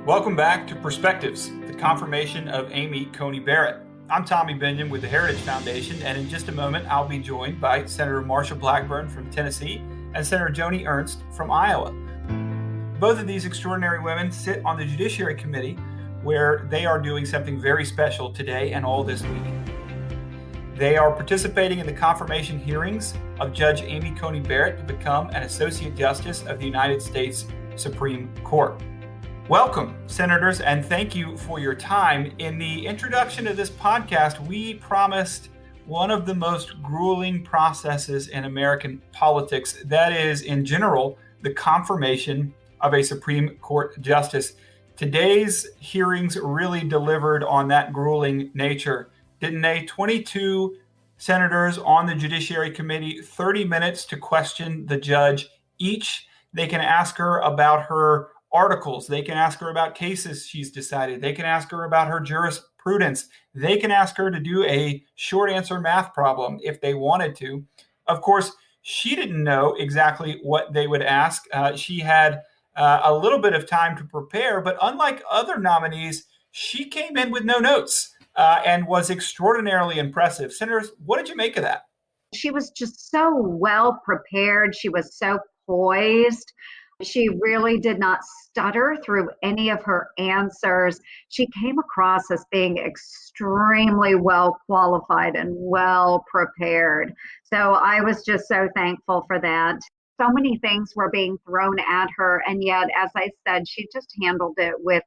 Welcome back to Perspectives, the confirmation of Amy Coney Barrett. I'm Tommy Binion with the Heritage Foundation, and in just a moment, I'll be joined by Senator Marsha Blackburn from Tennessee and Senator Joni Ernst from Iowa. Both of these extraordinary women sit on the Judiciary Committee, where they are doing something very special today and all this week. They are participating in the confirmation hearings of Judge Amy Coney Barrett to become an Associate Justice of the United States Supreme Court. Welcome, Senators, and thank you for your time. In the introduction to this podcast, we promised one of the most grueling processes in American politics. That is, in general, the confirmation of a Supreme Court justice. Today's hearings really delivered on that grueling nature, didn't they? 22 senators on the Judiciary Committee, 30 minutes to question the judge each. They can ask her about her articles. They can ask her about cases she's decided. They can ask her about her jurisprudence. They can ask her to do a short answer math problem if they wanted to. Of course, she didn't know exactly what they would ask. She had a little bit of time to prepare, but unlike other nominees, she came in with no notes and was extraordinarily impressive. Senators, what did you make of that? She was just so well prepared. She was so poised. She really did not stutter through any of her answers. She came across as being extremely well qualified and well prepared. So I was just so thankful for that. So many things were being thrown at her, and yet, as I said, she just handled it with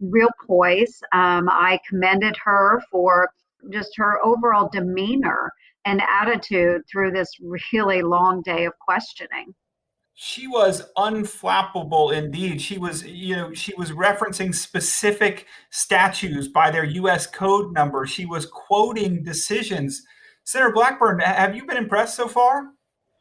real poise. I commended her for just her overall demeanor and attitude through this really long day of questioning. She was unflappable indeed. She was referencing specific statutes by their U.S. code number. She was quoting decisions. Senator Blackburn, have you been impressed so far?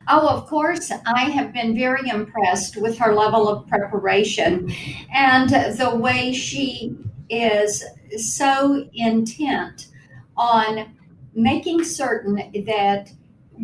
Oh, of course, I have been very impressed with her level of preparation and the way she is so intent on making certain that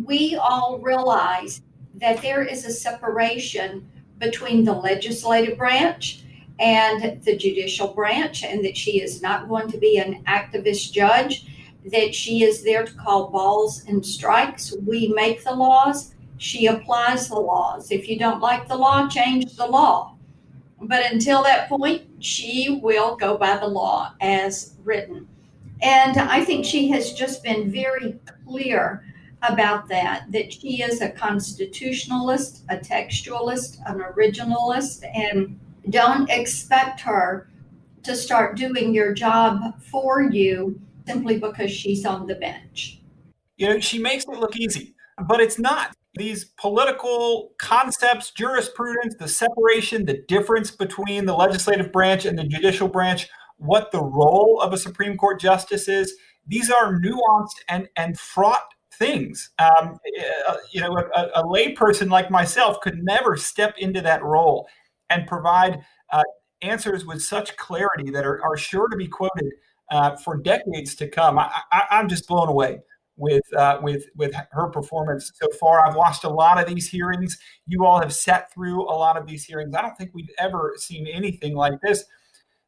we all realize that there is a separation between the legislative branch and the judicial branch, and that she is not going to be an activist judge, that she is there to call balls and strikes. We make the laws, she applies the laws. If you don't like the law, change the law. But until that point, she will go by the law as written. And I think she has just been very clear about that she is a constitutionalist, a textualist, an originalist, and don't expect her to start doing your job for you simply because she's on the bench. She makes it look easy, but it's not. These political concepts, jurisprudence, the separation, the difference between the legislative branch and the judicial branch, what the role of a Supreme Court justice is, these are nuanced and fraught things. A layperson like myself could never step into that role and provide answers with such clarity that are sure to be quoted for decades to come. I'm just blown away with her performance so far. I've watched a lot of these hearings. You all have sat through a lot of these hearings. I don't think we've ever seen anything like this.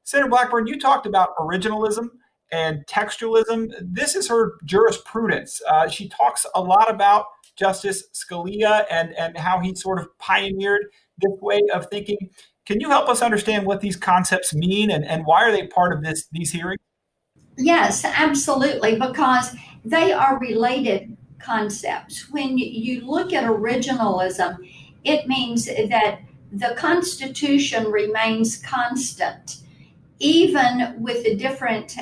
Senator Blackburn, you talked about originalism and textualism. This is her jurisprudence. She talks a lot about Justice Scalia and how he sort of pioneered this way of thinking. Can you help us understand what these concepts mean and why are they part of these hearings? Yes, absolutely, because they are related concepts. When you look at originalism, it means that the Constitution remains constant, even with the different,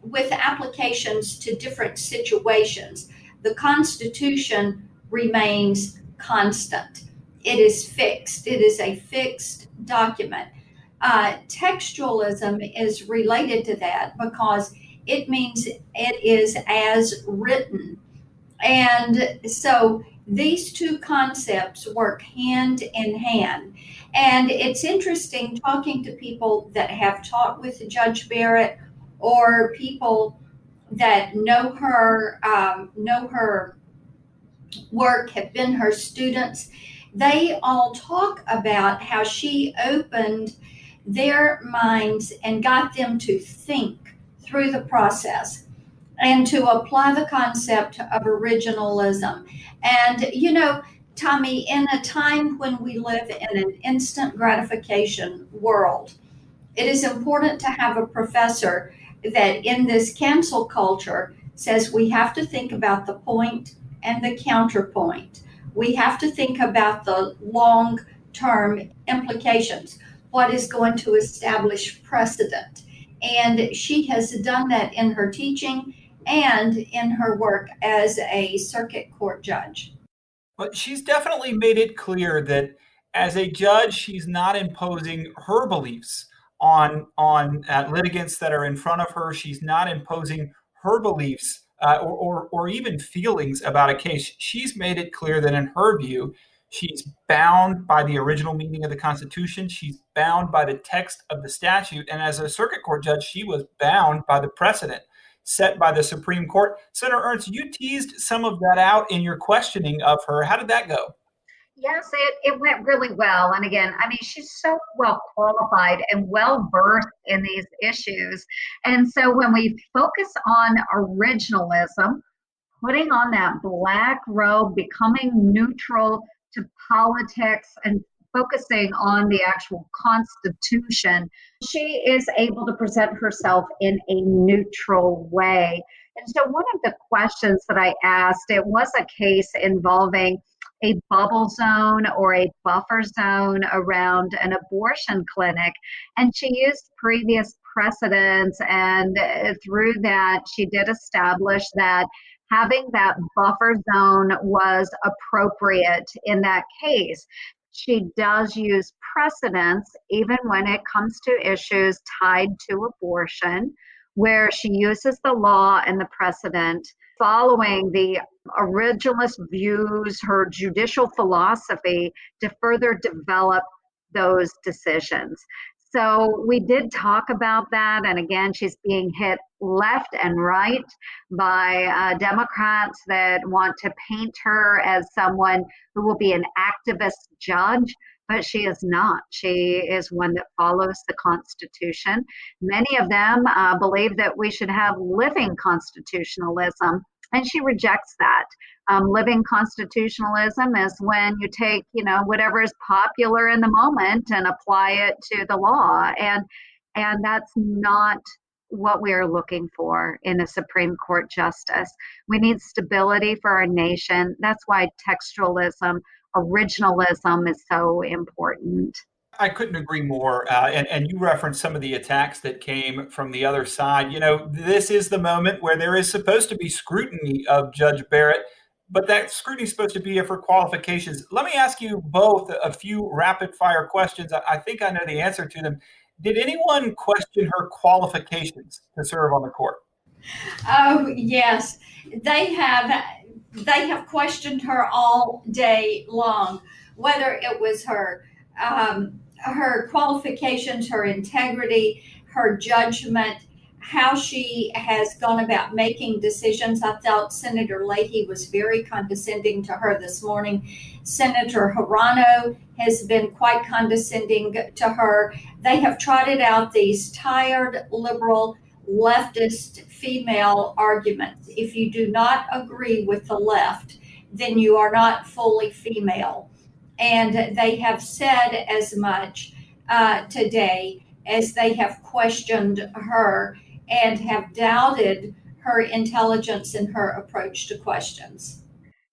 with applications to different situations. The Constitution remains constant. It is fixed. It is a fixed document. Textualism is related to that because it means it is as written. And so these two concepts work hand in hand. And it's interesting talking to people that have taught with Judge Barrett or people that know her work, have been her students. They all talk about how she opened their minds and got them to think through the process and to apply the concept of originalism. And, Tommy, in a time when we live in an instant gratification world, it is important to have a professor that in this cancel culture says we have to think about the point and the counterpoint. We have to think about the long term implications, what is going to establish precedent. And she has done that in her teaching and in her work as a circuit court judge. But she's definitely made it clear that as a judge, she's not imposing her beliefs on litigants that are in front of her. She's not imposing her beliefs or even feelings about a case. She's made it clear that in her view, she's bound by the original meaning of the Constitution. She's bound by the text of the statute. And as a circuit court judge, she was bound by the precedent set by the Supreme Court. Senator Ernst, you teased some of that out in your questioning of her. How did that go? Yes, it went really well. And again, I mean, she's so well qualified and well versed in these issues. And so when we focus on originalism, putting on that black robe, becoming neutral to politics and focusing on the actual Constitution, she is able to present herself in a neutral way. And so one of the questions that I asked, it was a case involving a bubble zone or a buffer zone around an abortion clinic. And she used previous precedents, and through that, she did establish that having that buffer zone was appropriate in that case. She does use precedents even when it comes to issues tied to abortion, where she uses the law and the precedent following the originalist views, her judicial philosophy to further develop those decisions. So we did talk about that. And again, she's being hit left and right by Democrats that want to paint her as someone who will be an activist judge, but she is not. She is one that follows the Constitution. Many of them believe that we should have living constitutionalism, and she rejects that. Living constitutionalism is when you take, whatever is popular in the moment and apply it to the law. And that's not what we are looking for in a Supreme Court justice. We need stability for our nation. That's why textualism, originalism is so important. I couldn't agree more. And you referenced some of the attacks that came from the other side. This is the moment where there is supposed to be scrutiny of Judge Barrett, but that scrutiny is supposed to be for qualifications. Let me ask you both a few rapid fire questions. I think I know the answer to them. Did anyone question her qualifications to serve on the court? Oh, yes. They have questioned her all day long, whether it was her qualifications, her integrity, her judgment, how she has gone about making decisions. I thought Senator Leahy was very condescending to her this morning. Senator Hirano has been quite condescending to her. They have trotted out these tired, liberal, leftist female arguments. If you do not agree with the left, then you are not fully female. And they have said as much today as they have questioned her and have doubted her intelligence and her approach to questions.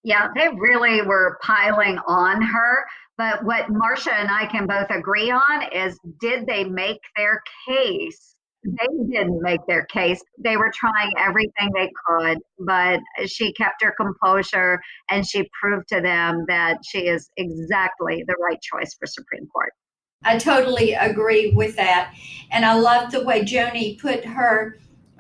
Yeah, they really were piling on her. But what Marsha and I can both agree on is, did they make their case? They didn't make their case. They were trying everything they could, but she kept her composure and she proved to them that she is exactly the right choice for Supreme Court. I totally agree with that. And I love the way Joni put her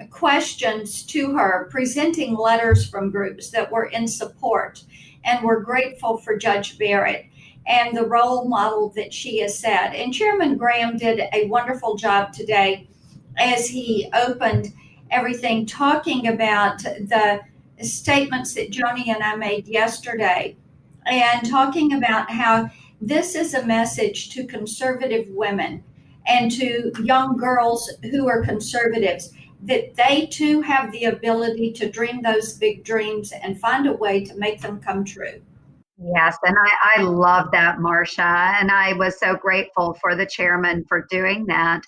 questions to her, presenting letters from groups that were in support and were grateful for Judge Barrett and the role model that she has set. And Chairman Graham did a wonderful job today as he opened everything, talking about the statements that Joni and I made yesterday, and talking about how this is a message to conservative women and to young girls who are conservatives, that they too have the ability to dream those big dreams and find a way to make them come true. Yes, and I love that, Marsha. And I was so grateful for the chairman for doing that.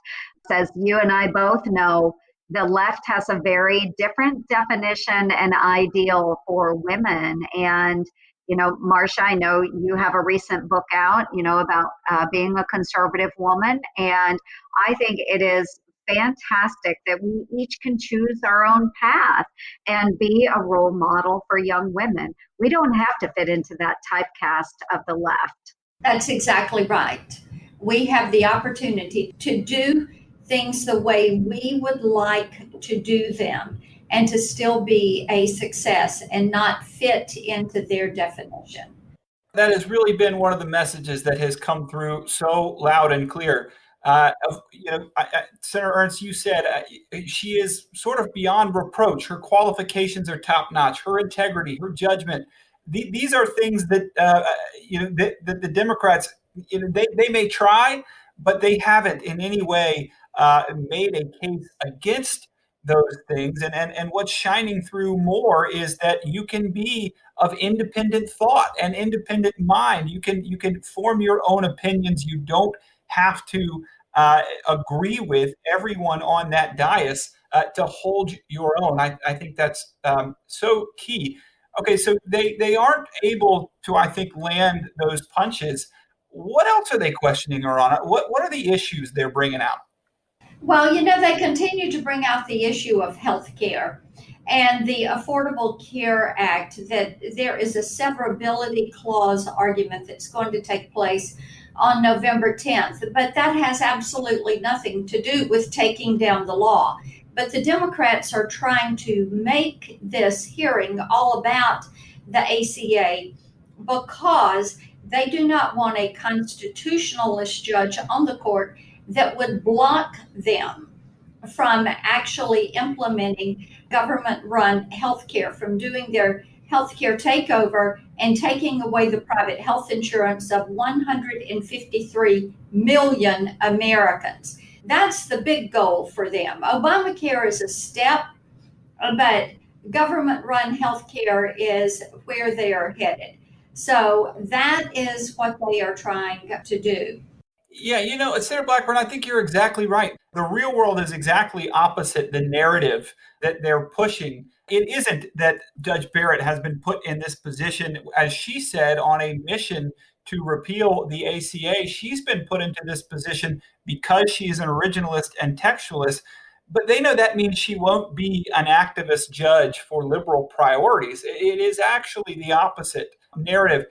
As you and I both know, the left has a very different definition and ideal for women. And, Marsha, I know you have a recent book out, about being a conservative woman. And I think it is fantastic that we each can choose our own path and be a role model for young women. We don't have to fit into that typecast of the left. That's exactly right. We have the opportunity to do things the way we would like to do them and to still be a success and not fit into their definition. That has really been one of the messages that has come through so loud and clear. Senator Ernst, you said she is sort of beyond reproach. Her qualifications are top notch. Her integrity, her judgment. These are things that that the Democrats, they may try, but they haven't in any way made a case against those things. And what's shining through more is that you can be of independent thought and independent mind. You can form your own opinions. You don't have to agree with everyone on that dais to hold your own. I think that's so key. Okay, so they aren't able to, I think, land those punches. What else are they questioning her on? What are the issues they're bringing out? Well, they continue to bring out the issue of health care and the Affordable Care Act, that there is a severability clause argument that's going to take place on November 10th. But that has absolutely nothing to do with taking down the law. But the Democrats are trying to make this hearing all about the ACA because they do not want a constitutionalist judge on the court that would block them from actually implementing government-run healthcare, from doing their healthcare takeover and taking away the private health insurance of 153 million Americans. That's the big goal for them. Obamacare is a step, but government-run healthcare is where they are headed. So that is what they are trying to do. Yeah, Senator Blackburn, I think you're exactly right. The real world is exactly opposite the narrative that they're pushing. It isn't that Judge Barrett has been put in this position, as she said, on a mission to repeal the ACA. She's been put into this position because she's an originalist and textualist. But they know that means she won't be an activist judge for liberal priorities. It is actually the opposite narrative.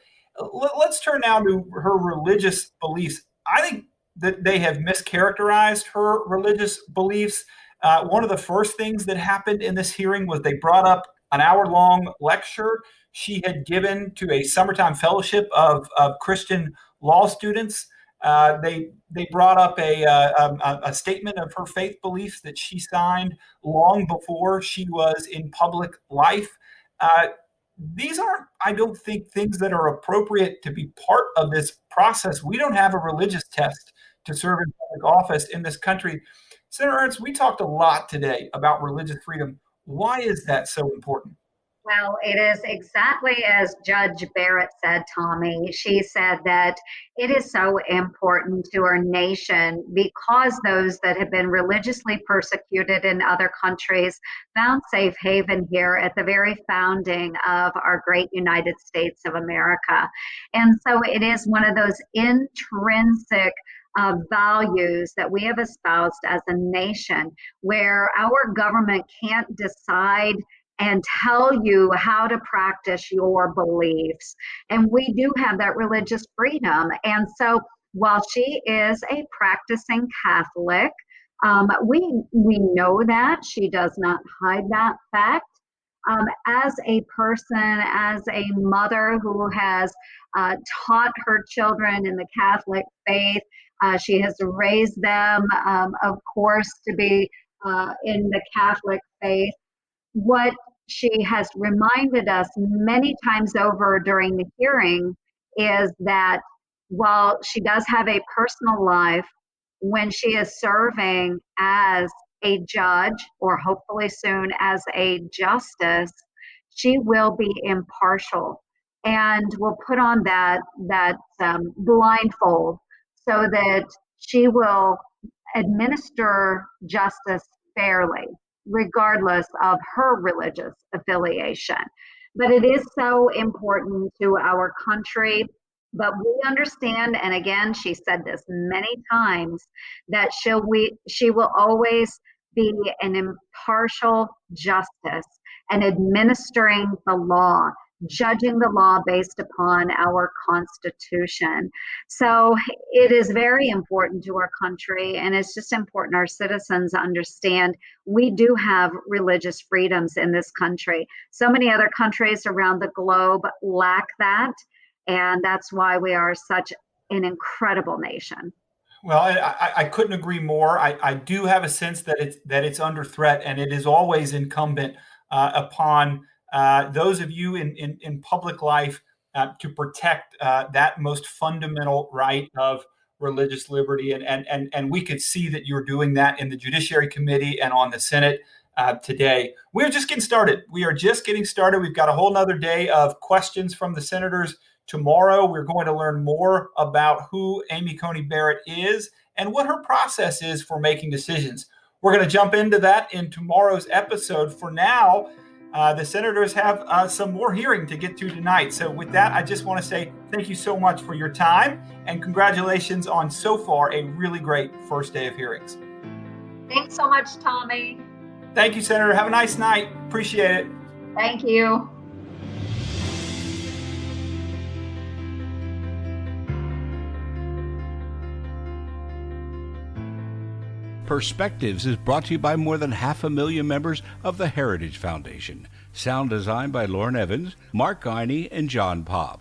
Let's turn now to her religious beliefs. I think that they have mischaracterized her religious beliefs. One of the first things that happened in this hearing was they brought up an hour-long lecture she had given to a summertime fellowship of Christian law students. They brought up a statement of her faith beliefs that she signed long before she was in public life. These aren't, I don't think, things that are appropriate to be part of this process. We don't have a religious test to serve in public office in this country. Senator Ernst, we talked a lot today about religious freedom. Why is that so important? Well, it is exactly as Judge Barrett said, Tommy. She said that it is so important to our nation because those that have been religiously persecuted in other countries found safe haven here at the very founding of our great United States of America. And so it is one of those intrinsic values that we have espoused as a nation, where our government can't decide and tell you how to practice your beliefs. And we do have that religious freedom. And so while she is a practicing Catholic, we know that. She does not hide that fact. As a person, as a mother who has taught her children in the Catholic faith, she has raised them, of course, to be in the Catholic faith. What she has reminded us many times over during the hearing is that while she does have a personal life, when she is serving as a judge, or hopefully soon as a justice, she will be impartial and will put on that blindfold so that she will administer justice fairly, regardless of her religious affiliation. But it is so important to our country. But we understand, and again, she said this many times, that she will always be an impartial justice and administering the law, judging the law based upon our Constitution. So it is very important to our country, and it's just important our citizens understand we do have religious freedoms in this country. So many other countries around the globe lack that, and that's why we are such an incredible nation. Well, I couldn't agree more. I do have a sense that it's under threat, and it is always incumbent upon those of you in public life to protect that most fundamental right of religious liberty. And we could see that you're doing that in the Judiciary Committee and on the Senate today. We're just getting started. We've got a whole nother day of questions from the senators. Tomorrow, we're going to learn more about who Amy Coney Barrett is and what her process is for making decisions. We're going to jump into that in tomorrow's episode. For now, the senators have some more hearing to get to tonight. So with that, I just want to say thank you so much for your time and congratulations on so far a really great first day of hearings. Thanks so much, Tommy. Thank you, Senator. Have a nice night. Appreciate it. Thank you. Perspectives is brought to you by more than 500,000 members of the Heritage Foundation. Sound design by Lauren Evans, Mark Guiney, and John Popp.